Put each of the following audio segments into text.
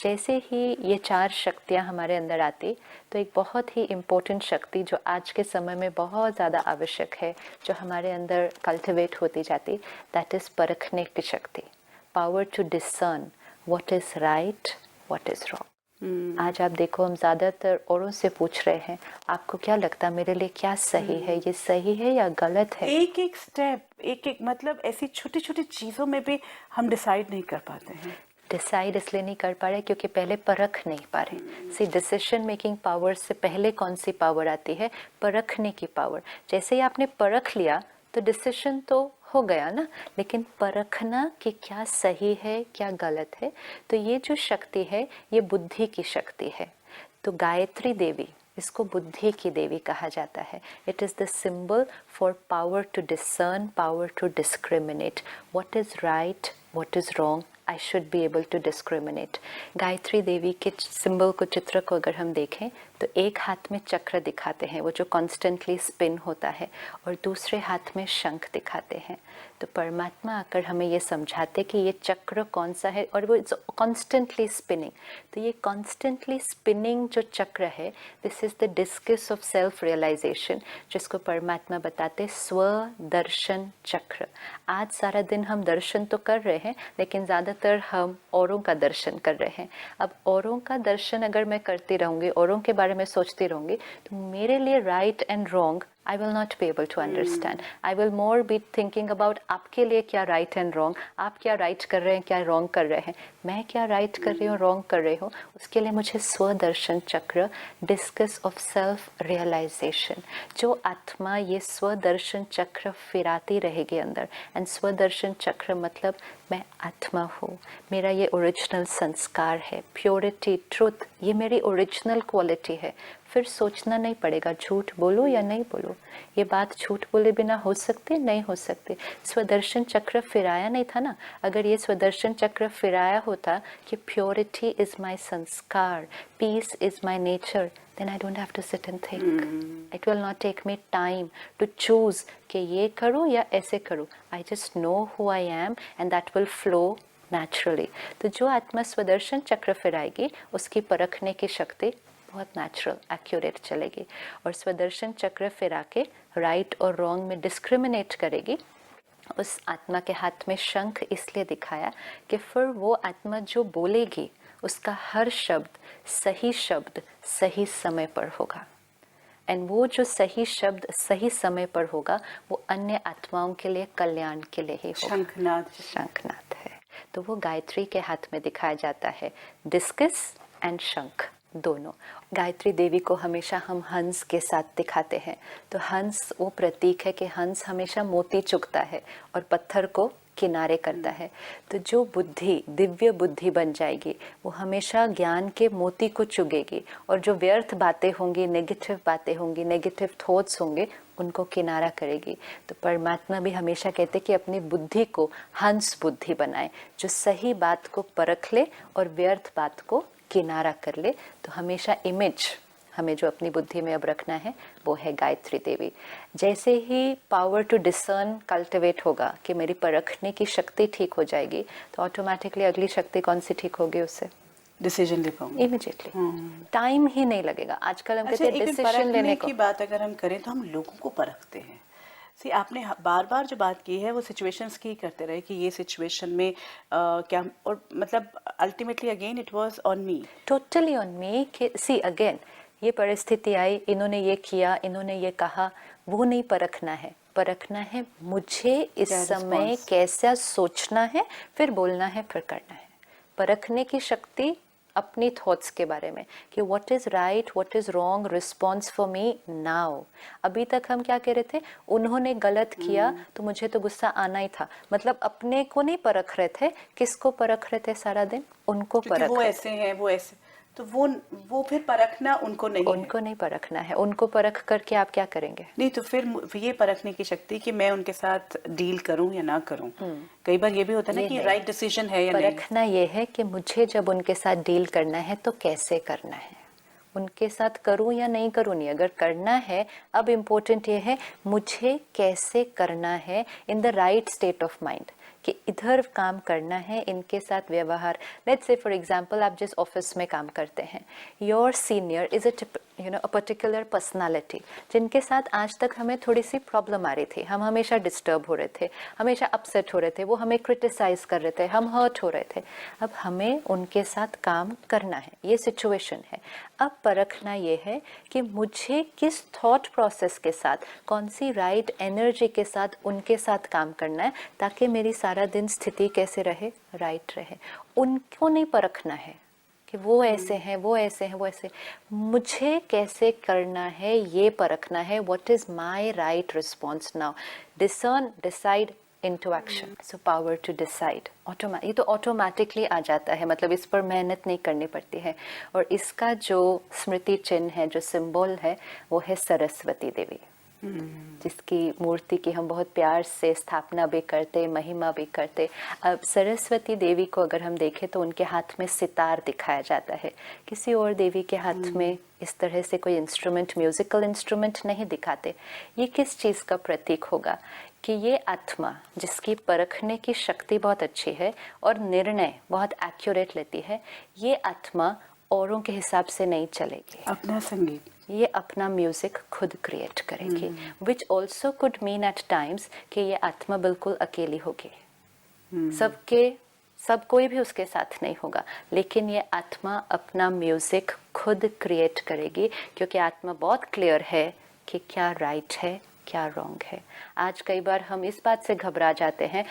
जैसे ही ये 4 शक्तियाँ हमारे अंदर आती तो एक बहुत ही इम्पोर्टेंट शक्ति जो आज के समय में बहुत ज़्यादा आवश्यक है, जो हमारे अंदर कल्टिवेट होती जाती, दैट इज़ परखने की शक्ति, power to discern what is right, what is wrong. आज आप देखो, हम ज़्यादातर औरों से पूछ रहे हैं, आपको क्या लगता है मेरे लिए क्या सही है, ये सही है या गलत है? एक एक स्टेप, एक एक मतलब ऐसी छोटी छोटी चीज़ों में भी हम डिसाइड नहीं कर पाते हैं। डिसाइड इसलिए नहीं कर पा रहे क्योंकि पहले परख नहीं पा रहे। सी, डिसीजन मेकिंग पावर से पहले कौन सी पावर आती है? परखने की पावर। जैसे ही आपने परख लिया तो डिसीजन तो हो गया ना, लेकिन परखना कि क्या सही है क्या गलत है, तो ये जो शक्ति है ये बुद्धि की शक्ति है। तो गायत्री देवी, इसको बुद्धि की देवी कहा जाता है। It is the symbol for power to discern, power to discriminate, what is right, what is wrong, I should be able to discriminate. Gayatri Devi के सिंबल को, चित्र को अगर हम देखें तो एक हाथ में चक्र दिखाते हैं, वो जो कॉन्स्टेंटली स्पिन होता है, और दूसरे हाथ में शंख दिखाते हैं। तो परमात्मा आकर हमें ये समझाते कि ये चक्र कौन सा है, और वो कॉन्स्टेंटली स्पिनिंग। तो ये कॉन्स्टेंटली स्पिनिंग जो चक्र है, this is the discus of self realisation, जिसको परमात्मा बताते स्वदर्शन चक्र। आज सारा दिन हम दर्शन तो कर रहे हैं, लेकिन ज़्यादातर हम औरों का दर्शन कर रहे हैं। अब औरों का दर्शन अगर मैं करती रहूँगी, औरों के बारे में सोचती रहूँगी, तो मेरे लिए right and wrong I will not be able to understand. I will more be thinking about आपके लिए क्या right and wrong, आप क्या right कर रहे हैं, क्या wrong कर रहे हैं, मैं क्या right कर रही हूँ, wrong कर रही हूँ। उसके लिए मुझे स्वदर्शन चक्र, discus of self realization, जो आत्मा ये स्वदर्शन चक्र फिराती रहेगी अंदर। एंड स्वदर्शन चक्र मतलब मैं आत्मा हूँ, मेरा ये ओरिजिनल संस्कार है, प्योरिटी, ट्रुथ, ये मेरी ओरिजिनल क्वालिटी है। फिर सोचना नहीं पड़ेगा झूठ बोलूं या नहीं बोलूं। ये बात झूठ बोले बिना हो सकती, नहीं हो सकती। स्वदर्शन चक्र फिराया नहीं था ना। अगर ये स्वदर्शन चक्र फिराया होता कि प्योरिटी इज माय संस्कार, peace is my nature, then I don't have to sit and think. It will not take me time to choose कि ये करूं या ऐसे करूं. I just know who I am and that will flow naturally. तो जो आत्मा स्वदर्शन चक्र फिराएगी उसकी परखने की शक्ति बहुत नेचुरल, एक्यूरेट चलेगी, और स्वदर्शन चक्र फिरा के राइट और रॉन्ग में डिस्क्रिमिनेट करेगी। उस आत्मा के हाथ में शंख इसलिए दिखाया कि फिर वो आत्मा जो बोलेगी उसका हर शब्द सही समय पर होगा। एंड वो जो सही शब्द सही समय पर होगा वो अन्य आत्माओं के लिए कल्याण के लिए ही होगा। शंखनाद है, तो वो गायत्री के हाथ में दिखाया जाता है, डिस्कस एंड शंख दोनों। गायत्री देवी को हमेशा हम हंस के साथ दिखाते हैं। तो हंस वो प्रतीक है कि हंस हमेशा मोती चुगता है और पत्थर को किनारे करता है। तो जो बुद्धि दिव्य बुद्धि बन जाएगी वो हमेशा ज्ञान के मोती को चुगेगी, और जो व्यर्थ बातें होंगी, नेगेटिव बातें होंगी, नेगेटिव थॉट्स होंगे, उनको किनारा करेगी। तो परमात्मा भी हमेशा कहते कि अपनी बुद्धि को हंस बुद्धि बनाए, जो सही बात को परख ले और व्यर्थ बात को किनारा कर ले। तो हमेशा इमेज हमें जो अपनी बुद्धि में अब रखना है वो है गायत्री देवी। जैसे ही पावर टू डिसर्न कल्टिवेट होगा कि मेरी परखने की शक्ति ठीक हो जाएगी, तो ऑटोमेटिकली अगली शक्ति कौन सी ठीक होगी? उससे डिसीजन ले पाऊंगी इमीडिएटली, टाइम ही नहीं लगेगा। आजकल हम कहते हैं डिसीजन लेने की बात अगर हम करें तो हम लोगों को परखते हैं। सी, आपने बार बार जो बात की है वो सिचुएशंस की करते रहे कि ये सिचुएशन में क्या, और मतलब ultimately again it was on me, totally on me. See again ये परिस्थिति आई, इन्होंने ये किया, इन्होंने ये कहा, वो नहीं परखना है। परखना है मुझे इस समय कैसा सोचना है, फिर बोलना है, फिर करना है। परखने की शक्ति अपनी थॉट्स के बारे में कि what is right, what is wrong response for me now. अभी तक हम क्या कह रहे थे, उन्होंने गलत किया तो मुझे तो गुस्सा आना ही था। मतलब अपने को नहीं परख रहे थे, किसको परख रहे थे सारा दिन? उनको परख, वो ऐसे हैं, वो ऐसे, तो वो फिर परखना उनको नहीं परखना है। उनको परख करके आप क्या करेंगे? नहीं, तो फिर ये परखने की शक्ति कि मैं उनके साथ डील करूं या ना करूं। कई बार ये भी होता है ना कि राइट डिसीजन है या नहीं। परखना ये है कि मुझे जब उनके साथ डील करना है तो कैसे करना है, उनके साथ करूं या नहीं करूं नहीं, अगर करना है, अब इम्पोर्टेंट ये है मुझे कैसे करना है in the right state of mind. कि इधर काम करना है, इनके साथ व्यवहार। लेट्स से फॉर एग्जांपल आप जिस ऑफिस में काम करते हैं, your senior is a particular personality, जिनके साथ आज तक हमें थोड़ी सी प्रॉब्लम आ रही थी, हम हमेशा डिस्टर्ब हो रहे थे, हमेशा अपसेट हो रहे थे, वो हमें क्रिटिसाइज कर रहे थे, हम हर्ट हो रहे थे। अब हमें उनके साथ काम करना है, ये सिचुएशन है। अब परखना ये है कि मुझे किस थॉट प्रोसेस के साथ, कौन सी राइट एनर्जी के साथ उनके साथ काम करना है, ताकि मेरी सारा दिन स्थिति कैसे रहे, राइट रहे। उनको नहीं परखना है कि वो ऐसे हैं, वो ऐसे हैं, वो ऐसे, मुझे कैसे करना है ये परखना है। What is my right response now, discern, decide, into action. So power to decide, ये तो ऑटोमेटिकली आ जाता है, मतलब इस पर मेहनत नहीं करनी पड़ती है। और इसका जो स्मृति चिन्ह है, जो सिंबल है, वो है सरस्वती देवी, जिसकी मूर्ति की हम बहुत प्यार से स्थापना भी करते, महिमा भी करते। अब सरस्वती देवी को अगर हम देखें तो उनके हाथ में सितार दिखाया जाता है, किसी और देवी के हाथ में इस तरह से कोई इंस्ट्रूमेंट, म्यूजिकल इंस्ट्रूमेंट नहीं दिखाते। ये किस चीज़ का प्रतीक होगा कि ये आत्मा जिसकी परखने की शक्ति बहुत अच्छी है और निर्णय बहुत एक्यूरेट लेती है, ये आत्मा औरों के हिसाब से नहीं चलेगी, अपना संगीत, ये अपना म्यूजिक खुद क्रिएट करेगी। Which also could mean at times कि ये आत्मा बिल्कुल अकेली होगी, सब कोई भी उसके साथ नहीं होगा, लेकिन ये आत्मा अपना म्यूजिक खुद क्रिएट करेगी, क्योंकि आत्मा बहुत क्लियर है कि क्या राइट है, क्या रॉन्ग है। आज कई बार हम इस बात से घबरा जाते हैं,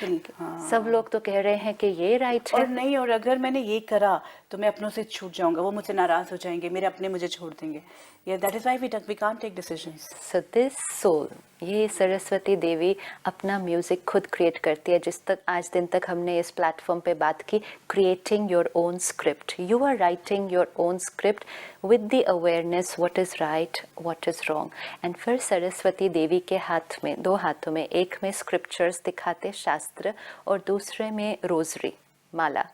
सब लोग तो कह रहे हैं कि ये राइट है, और नहीं, और अगर मैंने ये करा तो मैं अपनों से छूट जाऊंगा, वो मुझसे नाराज हो जाएंगे, मेरे अपने मुझे छोड़ देंगे। That is why we can't take decisions. So this soul, ये सरस्वती देवी अपना म्यूजिक खुद क्रिएट करती है। जिस तक आज दिन तक हमने इस प्लेटफॉर्म पे बात की, creating your own script, you are writing your own script with the awareness what is right, what is wrong. And फिर सरस्वती देवी के हाथ में, दो हाथों में, एक में स्क्रिप्चर्स दिखाते शास्त्र और दूसरे में रोजरी, माला।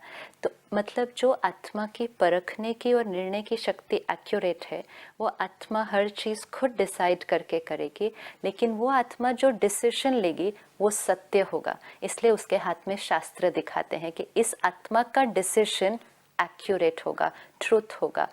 तो मतलब जो आत्मा की परखने की और निर्णय की शक्ति एक्यूरेट है, वो आत्मा हर चीज़ खुद डिसाइड करके करेगी, लेकिन वो आत्मा जो डिसीजन लेगी वो सत्य होगा। इसलिए उसके हाथ में शास्त्र दिखाते हैं कि इस आत्मा का डिसीजन एक्यूरेट होगा, ट्रूथ होगा।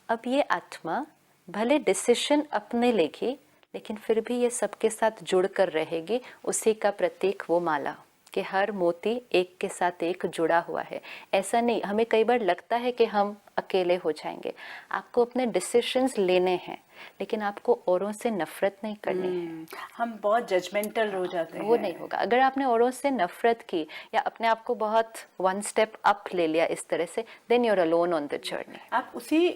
अब ये आत्मा भले डिसीजन अपने लेगी, लेकिन फिर भी ये सबके साथ जुड़ कर रहेगी। उसी का प्रतीक वो माला, कि हर मोती एक के साथ एक जुड़ा हुआ है। ऐसा नहीं, हमें कई बार लगता है कि हम अकेले हो जाएंगे। आपको अपने डिसीजंस लेने हैं, लेकिन आपको औरों से नफरत नहीं करनी है। हम बहुत जजमेंटल हो जाते हैं, वो नहीं होगा। अगर आपने औरों से नफरत की या अपने आप को बहुत वन स्टेप अप ले लिया इस तरह से, then you are alone on the journey. आप उसी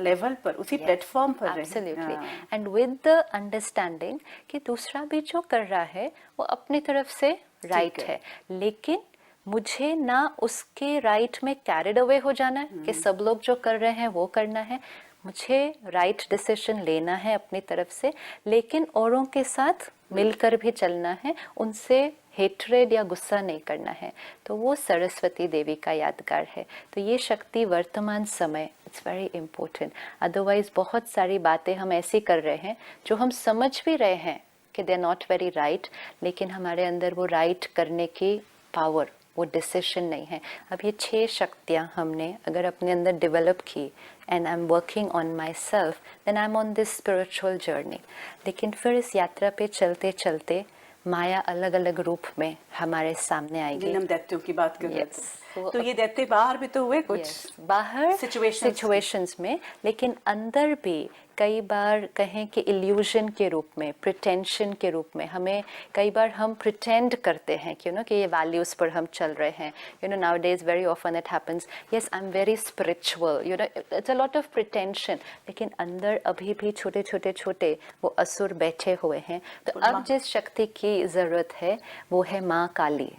लेवल पर, उसी प्लेटफॉर्म पर रहें। Absolutely, and with the understanding कि दूसरा भी जो कर रहा है वो अपनी तरफ से राइट है, लेकिन मुझे ना उसके राइट में कैरिड अवे हो जाना है कि सब लोग जो कर रहे हैं वो करना है। मुझे राइट डिसीजन लेना है अपनी तरफ से, लेकिन औरों के साथ मिलकर भी चलना है, उनसे हेट्रेड या गुस्सा नहीं करना है। तो वो सरस्वती देवी का यादगार है। तो ये शक्ति वर्तमान समय, इट्स वेरी इम्पोर्टेंट। अदरवाइज बहुत सारी बातें हम ऐसी कर रहे हैं जो हम समझ भी रहे हैं कि they are not very right, लेकिन हमारे अंदर वो राइट करने की पावर, वो डिसीजन नहीं है। अब ये 6 शक्तियाँ हमने अगर अपने अंदर डेवलप की, and I am working on myself, then I am on this spiritual journey. लेकिन फिर इस यात्रा पे चलते चलते माया अलग अलग रूप में हमारे सामने आएगी। हम दैत्यों की बात कर रहे थे, तो ये दैत्य बाहर भी तो हुए कुछ, बाहर सिचुएशंस में, लेकिन अंदर भी कई बार कहें कि इल्यूजन के रूप में, प्रिटेंशन के रूप में, हमें कई बार हम प्रिटेंड करते हैं कि कि ये वैल्यूज़ पर हम चल रहे हैं। Now days very often it happens, yes I am very spiritual, it's a lot of pretension, लेकिन अंदर अभी भी छोटे छोटे छोटे वो असुर बैठे हुए हैं। तो अब जिस शक्ति की ज़रूरत है वो है माँ काली,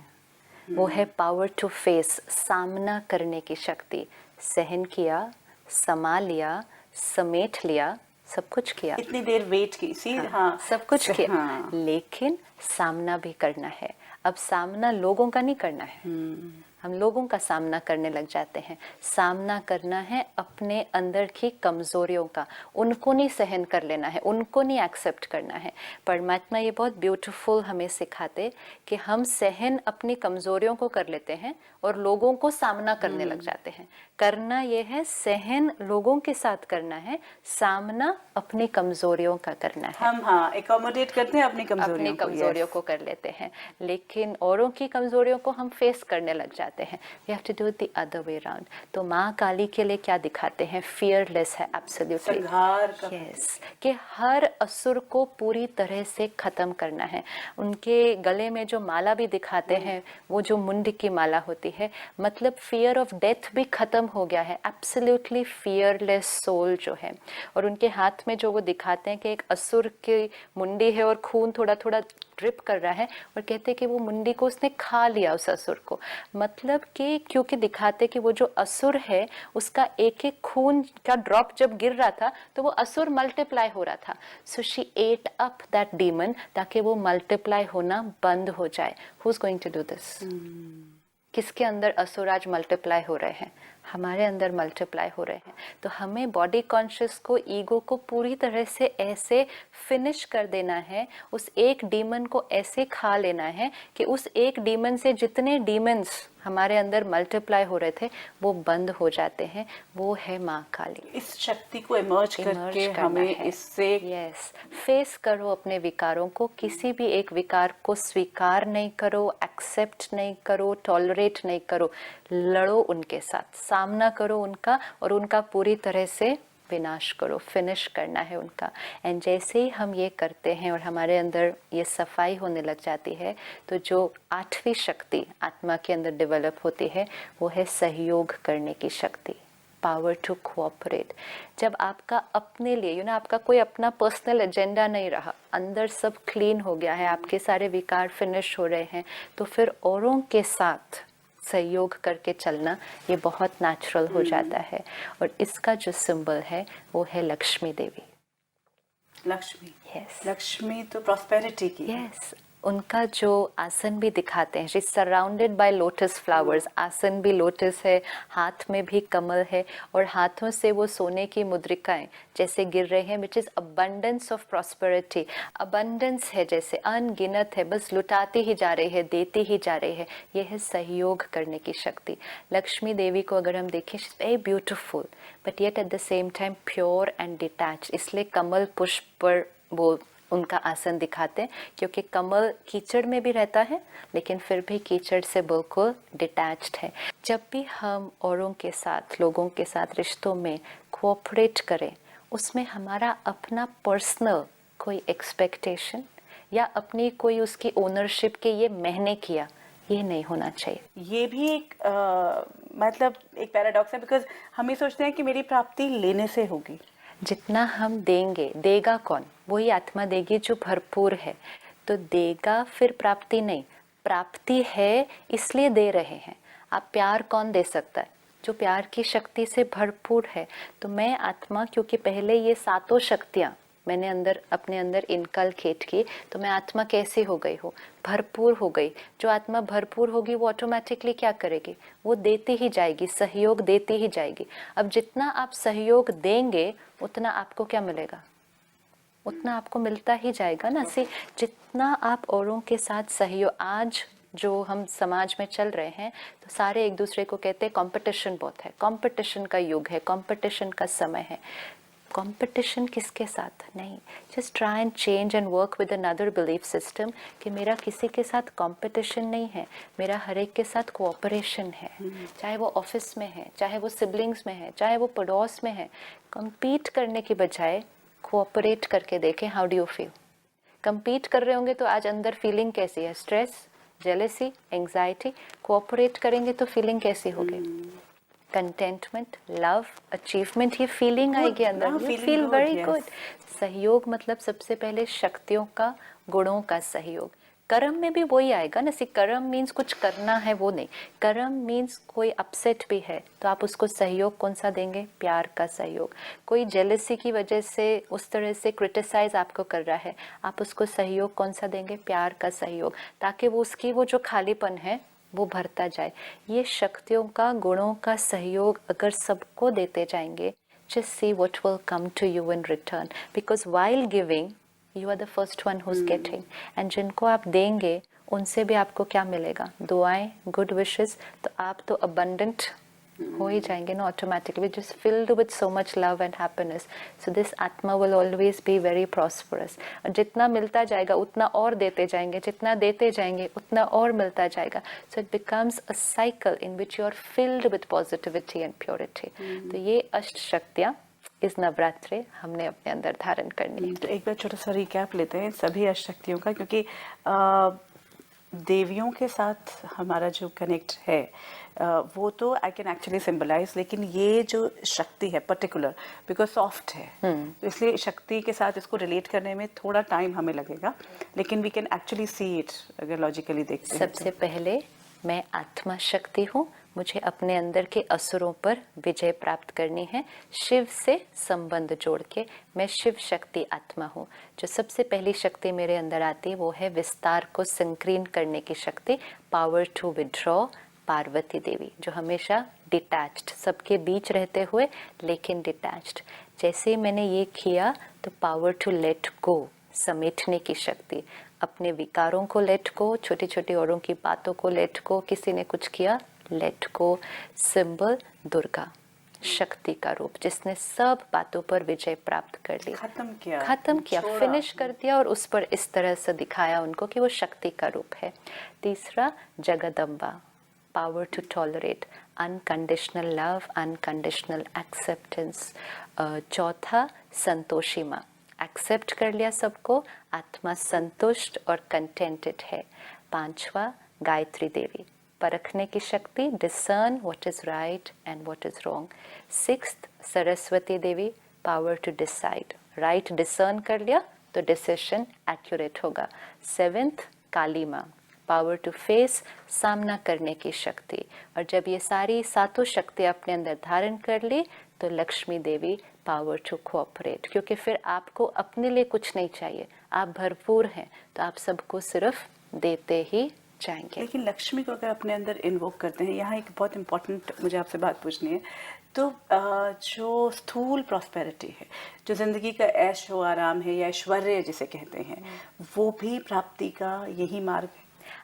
वो है पावर टू फेस, सामना करने की शक्ति। सहन किया, समा लिया, समेट लिया, सब कुछ किया, इतनी देर वेट की, सब कुछ किया, लेकिन सामना भी करना है। अब सामना लोगों का नहीं करना है, हम लोगों का सामना करने लग जाते हैं। सामना करना है अपने अंदर की कमज़ोरियों का, उनको नहीं सहन कर लेना है, उनको नहीं एक्सेप्ट करना है। परमात्मा ये बहुत ब्यूटीफुल हमें सिखाते कि हम सहन अपनी कमज़ोरियों को कर लेते हैं और लोगों को सामना करने लग जाते हैं। करना ये है सहन लोगों के साथ करना है, सामना अपनी कमज़ोरियों का करना है। हम हाँ एकोमोडेट करते हैं अपनी अपनी कमजोरियों को कर लेते हैं, लेकिन औरों की कमजोरियों को हम फेस करने लग जाते हैं। We have to do the other way round. तो माँ काली के लिए क्या दिखाते हैं? फियरलेस है, एब्सोल्युटली संहार का यस, कि हर असुर को पूरी तरह से खत्म करना है। उनके गले में जो माला भी दिखाते हैं, वो जो मुंड की माला होती है, मतलब फियर ऑफ डेथ भी खत्म हो गया है, एब्सोल्युटली फियरलेस सोल जो है। और उनके हाथ में जो वो दिखाते हैं कि एक असुर की मुंडी है और खून थोड़ा थोड़ा ड्रिप कर रहा है, और कहते हैं कि वो मुंडी को उसने खा लिया, उस असुर को। मतलब कि क्योंकि दिखाते कि वो जो असुर है उसका एक एक खून का ड्रॉप जब गिर रहा था तो वो असुर मल्टीप्लाई हो रहा था। So she ate up that demon ताकि वो मल्टीप्लाई होना बंद हो जाए। Who is going to do this? किसके अंदर असुर आज मल्टीप्लाई हो रहे हैं? हमारे अंदर मल्टीप्लाई हो रहे हैं। तो हमें बॉडी कॉन्शियस को, ईगो को पूरी तरह से ऐसे फिनिश कर देना है, उस एक डीमन को ऐसे खा लेना है कि उस एक डीमन से जितने डीमंस हमारे अंदर मल्टीप्लाई हो रहे थे वो बंद हो जाते हैं। वो है माँ काली। इस शक्ति को इमर्ज करके हमें इससे यस, फेस करो अपने विकारों को। किसी भी एक विकार को स्वीकार नहीं करो, एक्सेप्ट नहीं करो, टॉलरेट नहीं करो, लड़ो उनके साथ, सामना करो उनका और उनका पूरी तरह से विनाश करो, फिनिश करना है उनका। एंड जैसे ही हम ये करते हैं और हमारे अंदर ये सफाई होने लग जाती है, तो जो 8वीं शक्ति आत्मा के अंदर डेवलप होती है वो है सहयोग करने की शक्ति, पावर टू कोऑपरेट। जब आपका अपने लिए आपका कोई अपना पर्सनल एजेंडा नहीं रहा, अंदर सब क्लीन हो गया है, आपके सारे विकार फिनिश हो रहे हैं, तो फिर औरों के साथ सहयोग करके चलना ये बहुत नेचुरल हो जाता है। और इसका जो सिंबल है वो है लक्ष्मी देवी। लक्ष्मी, यस, लक्ष्मी तो प्रॉस्पेरिटी की है। यस, उनका जो आसन भी दिखाते हैं, she surrounded by lotus flowers. आसन भी लोटस है, हाथ में भी कमल है, और हाथों से वो सोने की मुद्रिकाएं जैसे गिर रहे हैं, which is abundance of prosperity. Abundance है, जैसे अनगिनत है, बस लुटाती ही जा रही है, देती ही जा रही है। ये है सहयोग करने की शक्ति। लक्ष्मी देवी को अगर हम देखें, she is very beautiful but yet at the same time pure and detach. इसलिए कमल पुष्प पर वो उनका आसन दिखाते हैं, क्योंकि कमल कीचड़ में भी रहता है लेकिन फिर भी कीचड़ से बिल्कुल डिटैच्ड है। जब भी हम औरों के साथ, लोगों के साथ रिश्तों में कोऑपरेट करें, उसमें हमारा अपना पर्सनल कोई एक्सपेक्टेशन या अपनी कोई उसकी ओनरशिप के ये मैंने किया, ये नहीं होना चाहिए। ये भी एक मतलब एक पैराडॉक्स है, बिकॉज हम ये सोचते हैं कि मेरी प्राप्ति लेने से होगी। जितना हम देंगे, देगा कौन? वही आत्मा देगी जो भरपूर है। तो देगा फिर प्राप्ति नहीं, प्राप्ति है इसलिए दे रहे हैं। आप प्यार कौन दे सकता है? जो प्यार की शक्ति से भरपूर है। तो मैं आत्मा, क्योंकि पहले ये 7 शक्तियाँ मैंने अंदर अपने अंदर इनकलकेट की, तो मैं आत्मा कैसी हो गई हूँ? भरपूर हो गई। जो आत्मा भरपूर होगी वो ऑटोमेटिकली क्या करेगी? वो देती ही जाएगी, सहयोग देती ही जाएगी। अब जितना आप सहयोग देंगे उतना आपको क्या मिलेगा? उतना आपको मिलता ही जाएगा ना। सी, जितना आप औरों के साथ सहयोग, आज जो हम समाज में चल रहे हैं तो सारे एक दूसरे को कहते हैं कंपटीशन बहुत है, कंपटीशन का युग है, कंपटीशन का समय है। कंपटीशन किसके साथ? नहीं, just try and change and work with another belief system कि मेरा किसी के साथ कंपटीशन नहीं है, मेरा हर एक के साथ कोऑपरेशन है। चाहे वो ऑफिस में है, चाहे वो सिबलिंग्स में है, चाहे वो पड़ोस में है। कंपीट करने की बजाय कोऑपरेट करके देखें। How do you feel? Compete कर रहे होंगे तो आज अंदर फीलिंग कैसी है? Stress, jealousy, anxiety. कोऑपरेट करेंगे तो फीलिंग कैसी होगी? कंटेंटमेंट, लव, अचीवमेंट, ये फीलिंग आएगी अंदर। You feel very good. सहयोग मतलब सबसे पहले शक्तियों का, गुणों का सहयोग। कर्म में भी वही आएगा ना। सी, कर्म मीन्स कुछ करना है, वो नहीं। कर्म मीन्स कोई अपसेट भी है तो आप उसको सहयोग कौन सा देंगे? प्यार का सहयोग। कोई जेलसी की वजह से उस तरह से क्रिटिसाइज आपको कर रहा है, आप उसको सहयोग कौन सा देंगे? प्यार का सहयोग, ताकि वो उसकी वो जो खालीपन है वो भरता जाए। ये शक्तियों का, गुणों का सहयोग अगर सबको देते जाएंगे, just see what will come to you in return, because while giving you are the first one who's getting, and जिनको आप देंगे उनसे भी आपको क्या मिलेगा? दुआएं, गुड विशेस। तो आप तो abundant हो ही जाएंगे ना automatically, just filled with so much love and happiness. So this आत्मा will always be very prosperous. और जितना मिलता जाएगा उतना और देते जाएंगे, जितना देते जाएंगे उतना और मिलता जाएगा. So it becomes a cycle in which you are filled with positivity and purity. तो ये अष्ट शक्तियाँ इस नवरात्रे हमने अपने अंदर धारण करनी है. तो एक बार छोटा सा रिकैप लेते हैं सभी अष्टशक्तियों का, क्योंकि देवियों के साथ हमारा जो कनेक्ट है वो तो आई कैन एक्चुअली सिंबलाइज, लेकिन ये जो शक्ति है पर्टिकुलर बिकॉज सॉफ्ट है, तो इसलिए शक्ति के साथ इसको रिलेट करने में थोड़ा टाइम हमें लगेगा, लेकिन we can actually see it अगर लॉजिकली देखते हैं. सबसे पहले मैं आत्मा शक्ति हूँ, मुझे अपने अंदर के असुरों पर विजय प्राप्त करनी है. शिव से संबंध जोड़ के मैं शिव शक्ति आत्मा हूँ. जो सबसे पहली शक्ति मेरे अंदर आती है वो है विस्तार को संकीर्ण करने की शक्ति, पावर टू विड्रॉ. पार्वती देवी जो हमेशा डिटैच्ड, सबके बीच रहते हुए लेकिन डिटैच्ड. जैसे ही मैंने ये किया तो पावर टू लेट गो, समेटने की शक्ति. अपने विकारों को लेट गो, छोटी छोटी औरों की बातों को लेट गो. किसी ने कुछ किया, लेट गो. सिंबल दुर्गा, शक्ति का रूप जिसने सब बातों पर विजय प्राप्त कर ली, खत्म किया, फिनिश कर दिया और उस पर इस तरह से दिखाया उनको कि वो शक्ति का रूप है. तीसरा Jagdamba, power to tolerate, unconditional love, unconditional acceptance. चौथा संतोषी माँ, एक्सेप्ट कर लिया सबको, आत्मा संतुष्ट और कंटेंटेड है. पांचवा गायत्री देवी, परखने की शक्ति, discern what is right and what is wrong. Sixth Saraswati Devi, power to decide, right discern कर लिया तो डिसीजन एक्यूरेट होगा. सेवेंथ काली माँ, पावर टू फेस, सामना करने की शक्ति. और जब ये सारी सातों शक्ति अपने अंदर धारण कर ली तो लक्ष्मी देवी, पावर टू कोऑपरेट, क्योंकि फिर आपको अपने लिए कुछ नहीं चाहिए, आप भरपूर हैं तो आप सबको सिर्फ देते ही जाएंगे. लेकिन लक्ष्मी को अगर अपने अंदर इन्वोक करते हैं, यहाँ एक बहुत इंपॉर्टेंट मुझे आपसे बात पूछनी है. तो जो स्थूल प्रॉस्पेरिटी है, जो जिंदगी का ऐशो आराम है या ऐश्वर्य जिसे कहते हैं, वो भी प्राप्ति का यही मार्ग है.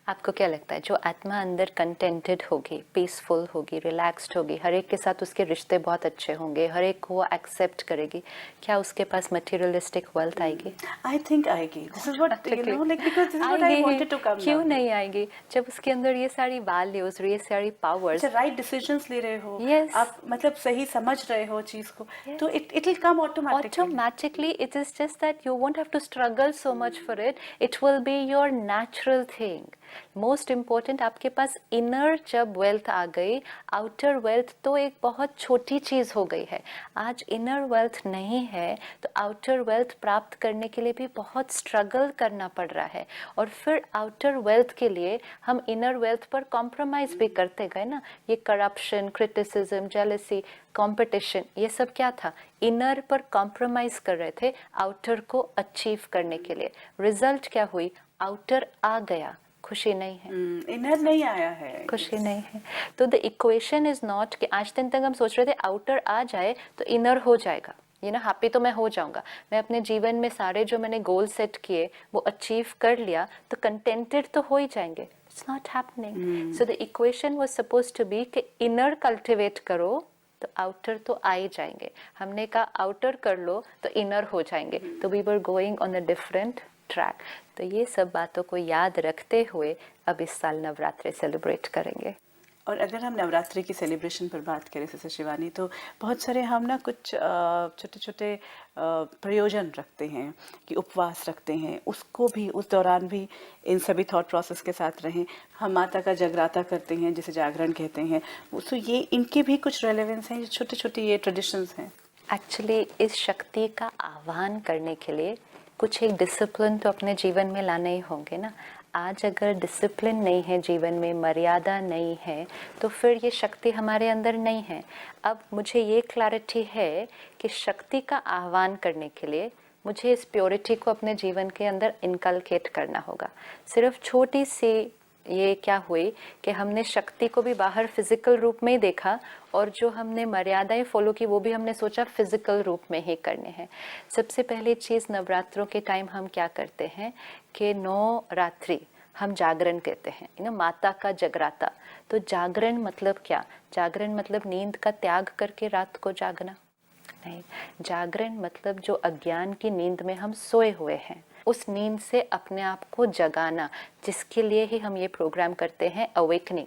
आपको क्या लगता है जो आत्मा अंदर कंटेंटेड होगी, पीसफुल होगी, रिलैक्स्ड होगी, हर एक के साथ उसके रिश्ते बहुत अच्छे होंगे, हर एक को वो एक्सेप्ट करेगी, क्या उसके पास मटेरियलिस्टिक वेल्थ आएगी? आई थिंक आएगी. This is what you know, like because this is what I wanted to come. क्यों नहीं आएगी? जब उसके अंदर ये सारी वैल्यूज, ये सारी पावर्स, राइट डिसीजंस ले रहे हो, yes. आप मतलब सही समझ रहे हो चीज को, yes. तो it will come automatically. It is just that you won't have to struggle so much for it. It will be your natural thing. Most important, आपके पास इनर जब वेल्थ आ गई, आउटर वेल्थ तो एक बहुत छोटी चीज हो गई है. आज इनर वेल्थ नहीं है तो आउटर वेल्थ प्राप्त करने के लिए भी बहुत स्ट्रगल करना पड़ रहा है. और फिर आउटर वेल्थ के लिए हम इनर वेल्थ पर कॉम्प्रोमाइज भी करते गए ना. ये करप्शन, क्रिटिसिज्म, जेलसी, कंपटीशन, ये सब क्या था? इनर पर कॉम्प्रोमाइज कर रहे थे आउटर को अचीव करने के लिए. रिजल्ट क्या हुई? आउटर आ गया, खुशी नहीं है. इनर नहीं आया है, खुशी नहीं है. तो द इक्वेशन इज नॉट कि आज दिन तक हम सोच रहे थे आउटर आ जाए तो इनर हो जाएगा, ये ना हैप्पी तो मैं हो जाऊंगा, मैं अपने जीवन में सारे जो मैंने गोल सेट किए वो अचीव कर लिया तो कंटेंटेड तो हो ही जाएंगे. It's not happening. So the equation was supposed to be कि इनर कल्टिवेट करो तो आउटर तो आ ही जाएंगे. हमने कहा आउटर कर लो तो इनर हो जाएंगे. तो we were going on a different track. तो ये सब बातों को याद रखते हुए अब इस साल नवरात्रि सेलिब्रेट करेंगे. और अगर हम नवरात्रि की सेलिब्रेशन पर बात करें सिस्टर शिवानी, तो बहुत सारे हम ना कुछ छोटे छोटे प्रयोजन रखते हैं कि उपवास रखते हैं, उसको भी उस दौरान भी इन सभी थॉट प्रोसेस के साथ रहें. हम माता का जगराता करते हैं जिसे जागरण कहते हैं, तो ये इनके भी कुछ रेलेवेंस हैं, छोटे छोटे ये ट्रेडिशंस हैं. एक्चुअली इस शक्ति का आह्वान करने के लिए कुछ एक डिसिप्लिन तो अपने जीवन में लाने ही होंगे ना. आज अगर डिसिप्लिन नहीं है जीवन में, मर्यादा नहीं है, तो फिर ये शक्ति हमारे अंदर नहीं है. अब मुझे ये क्लैरिटी है कि शक्ति का आह्वान करने के लिए मुझे इस प्योरिटी को अपने जीवन के अंदर इनकलकेट करना होगा. सिर्फ छोटी सी ये क्या हुई कि हमने शक्ति को भी बाहर फिजिकल रूप में ही देखा, और जो हमने मर्यादाएं फॉलो की वो भी हमने सोचा फिजिकल रूप में ही करने हैं। सबसे पहली चीज़, नवरात्रों के टाइम हम क्या करते हैं कि 9 रात्रि हम जागरण कहते हैं, माता का जगराता। तो जागरण मतलब क्या? जागरण मतलब नींद का त्याग करके रात को जागना नहीं। जागरण मतलब जो अज्ञान की नींद में हम सोए हुए हैं, उस नींद से अपने आप को जगाना, जिसके लिए ही हम ये प्रोग्राम करते हैं अवेकनिंग।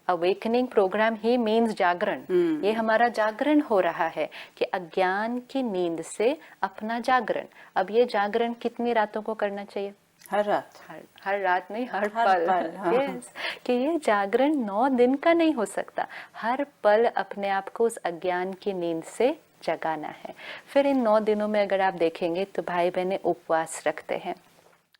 अवेकनिंग प्रोग्राम ही मीन्स जागरण। ये हमारा जागरण हो रहा है कि अज्ञान की नींद से अपना जागरण। अब ये जागरण कितनी रातों को करना चाहिए? हर रात। हर रात नहीं, हर हर पल। पल, हाँ। Yes, कि ये जागरण 9 दिन का नहीं हो सकता, हर पल अपने आप को उस अज्ञान की नींद से जगाना है। फिर इन 9 दिनों में अगर आप देखेंगे तो भाई बहनें उपवास रखते हैं।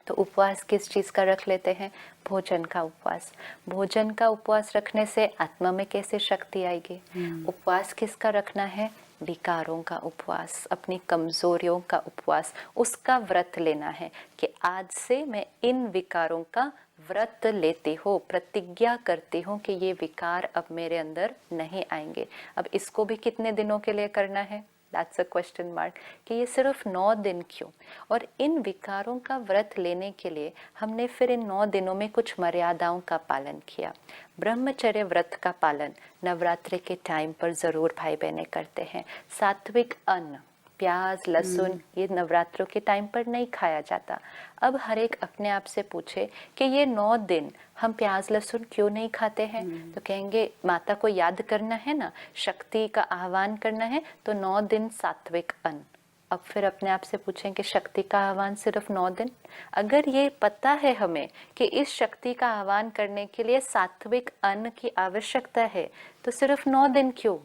तो उपवास किस चीज़ का रख लेते हैं? भोजन का उपवास। भोजन का उपवास रखने से आत्मा में कैसे शक्ति आएगी? उपवास किसका रखना है? विकारों का उपवास, अपनी कमजोरियों का उपवास, उसका व्रत लेना है कि आज से मैं इन विकारों का व्रत लेती हूँ, प्रतिज्ञा करती हूँ कि ये विकार अब मेरे अंदर नहीं आएंगे। अब इसको भी कितने दिनों के लिए करना है? दैट्स अ क्वेश्चन मार्क, कि ये सिर्फ 9 दिन क्यों? और इन विकारों का व्रत लेने के लिए हमने फिर इन 9 दिनों में कुछ मर्यादाओं का पालन किया। ब्रह्मचर्य व्रत का पालन नवरात्रि के टाइम पर जरूर भाई बहनें करते हैं। सात्विक अन्न, प्याज, लहसुन, ये नवरात्रों के टाइम पर नहीं खाया जाता। अब हर एक अपने आप से पूछे कि ये 9 दिन हम प्याज लहसुन क्यों नहीं खाते हैं? तो कहेंगे माता को याद करना है ना, शक्ति का आह्वान करना है, तो 9 दिन सात्विक अन्न। अब फिर अपने आप से पूछें कि शक्ति का आह्वान सिर्फ 9 दिन? अगर ये पता है हमें कि इस शक्ति का आह्वान करने के लिए सात्विक अन्न की आवश्यकता है, तो सिर्फ 9 दिन क्यों?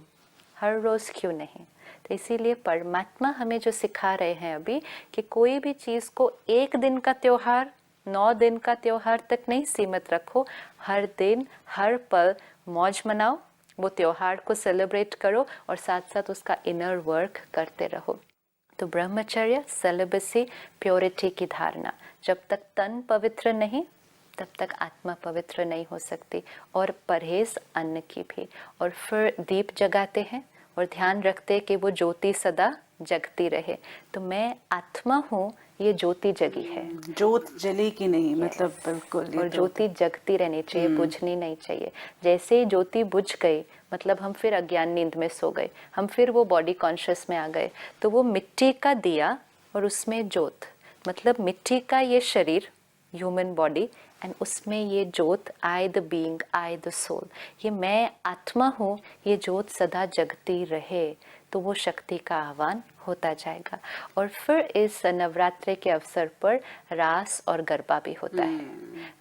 हर रोज क्यों नहीं? तो इसीलिए परमात्मा हमें जो सिखा रहे हैं अभी कि कोई भी चीज को एक दिन का त्योहार, 9 दिन का त्योहार तक नहीं सीमित रखो। हर दिन, हर पल मौज मनाओ, वो त्योहार को सेलिब्रेट करो और साथ साथ उसका इनर वर्क करते रहो। तो ब्रह्मचर्य, सेलिबेसी, प्योरिटी की धारणा। जब तक तन पवित्र नहीं तब तक आत्मा पवित्र नहीं हो सकती। और परहेज अन्न की भी। और फिर दीप जगाते हैं और ध्यान रखते कि वो ज्योति सदा जगती रहे। तो मैं आत्मा हूँ, ये ज्योति जगी है। जोत जली की नहीं, मतलब बिल्कुल। और ज्योति जगती रहनी चाहिए, बुझनी नहीं चाहिए। जैसे ही ज्योति बुझ गई मतलब हम फिर अज्ञान नींद में सो गए, हम फिर वो बॉडी कॉन्शियस में आ गए। तो वो मिट्टी का दिया और उसमें ज्योत, मतलब मिट्टी का ये शरीर, ह्यूमन बॉडी, एंड उसमें ये ज्योत, I the being, I the soul, ये मैं आत्मा हूँ, ये ज्योत सदा जगती रहे। तो वो शक्ति का आह्वान होता जाएगा। और फिर इस नवरात्रि के अवसर पर रास और गरबा भी होता है।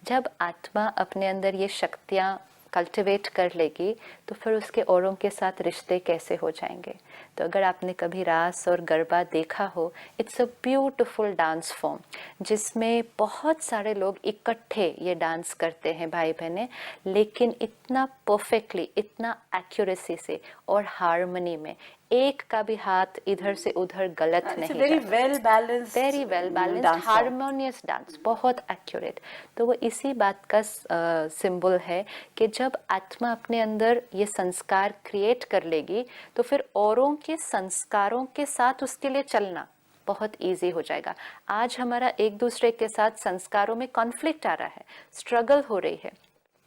जब आत्मा अपने अंदर ये शक्तियाँ कल्टिवेट कर लेगी तो फिर उसके औरों के साथ रिश्ते कैसे हो जाएंगे। तो अगर आपने कभी रास और गरबा देखा हो, it's a beautiful dance form जिसमें बहुत सारे लोग इकट्ठे ये डांस करते हैं भाई बहनें, लेकिन इतना परफेक्टली, इतना एक्यूरेसी से और हार्मनी में, एक का भी हाथ इधर से उधर गलत नहीं वेरी जाता। Well balanced, very well balanced, harmonious dance, बहुत एक्यूरेट। तो वो इसी बात का सिंबल है कि जब आत्मा अपने अंदर ये संस्कार क्रिएट कर लेगी तो फिर औरों के संस्कारों के साथ उसके लिए चलना बहुत इजी हो जाएगा। आज हमारा एक दूसरे के साथ संस्कारों में कॉन्फ्लिक्ट आ रहा है, स्ट्रगल हो रही है।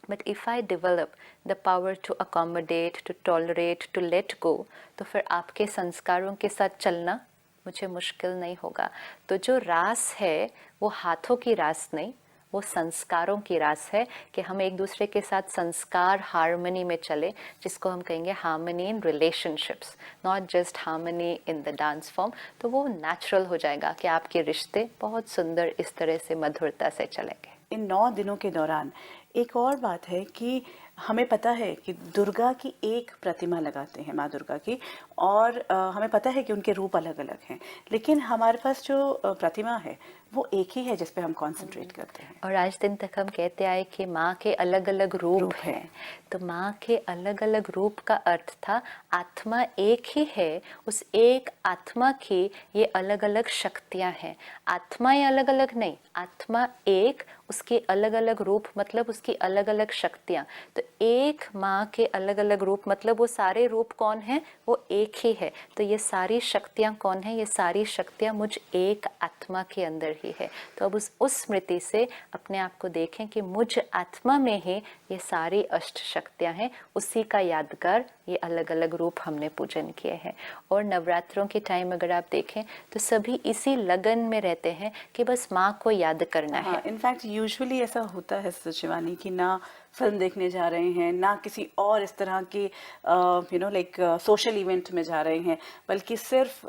But if I develop the power to accommodate, to tolerate, to let go, तो फिर आपके संस्कारों के साथ चलना मुझे मुश्किल नहीं होगा। तो जो रास है वो हाथों की रास नहीं, वो संस्कारों की रास है कि हम एक दूसरे के साथ संस्कार हार्मनी में चले, जिसको हम कहेंगे harmony in relationships, not just harmony in the dance form. तो वो नेचुरल हो जाएगा कि आपके रिश्ते बहुत सुंदर इस तरह से मधुरता से चलेंगे। इन 9 दिनों के दौरान एक और बात है कि हमें पता है कि दुर्गा की एक प्रतिमा लगाते हैं, माँ दुर्गा की, और हमें पता है कि उनके रूप अलग अलग हैं, लेकिन हमारे पास जो प्रतिमा है वो एक ही है जिस पे हम कंसंट्रेट करते हैं। और आज दिन तक हम कहते आए कि माँ के अलग अलग रूप रूप है। हैं, तो माँ के अलग अलग रूप का अर्थ था आत्मा एक ही है, उस एक आत्मा की ये अलग अलग शक्तियाँ हैं। आत्माएं अलग अलग नहीं, आत्मा एक, उसके अलग अलग रूप मतलब उसकी अलग अलग शक्तियाँ। तो एक माँ के अलग अलग रूप मतलब वो सारे रूप कौन हैं, वो एक ही है। तो ये सारी शक्तियाँ कौन है, ये सारी शक्तियाँ मुझ एक आत्मा के अंदर ही है। तो अब उस स्मृति से अपने आप को देखें कि मुझ आत्मा में ही ये सारी अष्ट शक्तियाँ हैं, उसी का यादगार ये अलग अलग रूप हमने पूजन किए हैं। और नवरात्रों के टाइम अगर आप देखें तो सभी इसी लगन में रहते हैं कि बस माँ को याद करना है। इनफैक्ट यूजुअली ऐसा होता है शिवानी कि ना फिल्म देखने जा रहे हैं, ना किसी और इस तरह के लाइक सोशल इवेंट में जा रहे हैं, बल्कि सिर्फ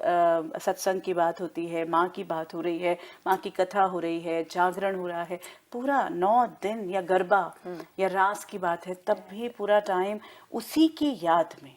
सत्संग की बात होती है, माँ की बात हो रही है, माँ की कथा हो रही है, जागरण हो रहा है, पूरा 9 दिन, या गरबा या रास की बात है, तब भी पूरा टाइम उसी की याद में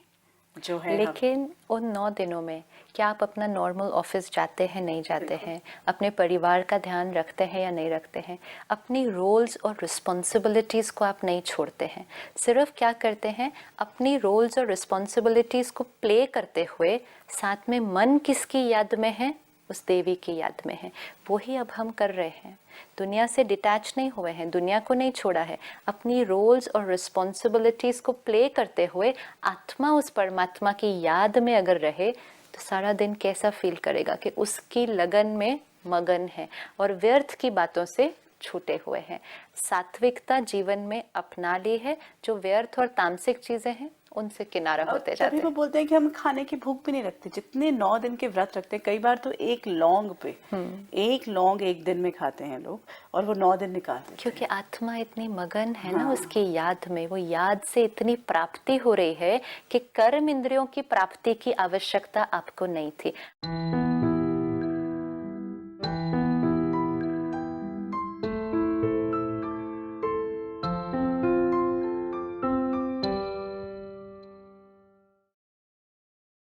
जो है। लेकिन उन 9 दिनों में क्या आप अपना नॉर्मल ऑफिस जाते हैं, नहीं जाते हैं, अपने परिवार का ध्यान रखते हैं या नहीं रखते हैं, अपनी रोल्स और रिस्पॉन्सिबिलिटीज़ को आप नहीं छोड़ते हैं, सिर्फ क्या करते हैं अपनी रोल्स और रिस्पॉन्सिबिलिटीज़ को प्ले करते हुए साथ में मन किसकी याद में है, उस देवी की याद में है। वही अब हम कर रहे हैं, दुनिया से डिटैच नहीं हुए हैं, दुनिया को नहीं छोड़ा है, अपनी रोल्स और रिस्पॉन्सिबिलिटीज़ को प्ले करते हुए आत्मा उस परमात्मा की याद में अगर रहे तो सारा दिन कैसा फील करेगा कि उसकी लगन में मगन है और व्यर्थ की बातों से छूटे हुए हैं। सात्विकता जीवन में अपना ली है, जो व्यर्थ और तामसिक चीजें हैं उनसे किनारा होते जाते तभी हैं। वो बोलते हैं कि हम खाने की भूख भी नहीं रखते, जितने 9 दिन के व्रत रखते हैं, कई बार तो एक लौंग पे एक लौंग एक दिन में खाते हैं लोग, और वो 9 दिन निकाल देते क्योंकि हैं। आत्मा इतनी मगन है ना उसकी याद में, वो याद से इतनी प्राप्ति हो रही है कि कर्म इंद्रियों की प्राप्ति की आवश्यकता आपको नहीं थी।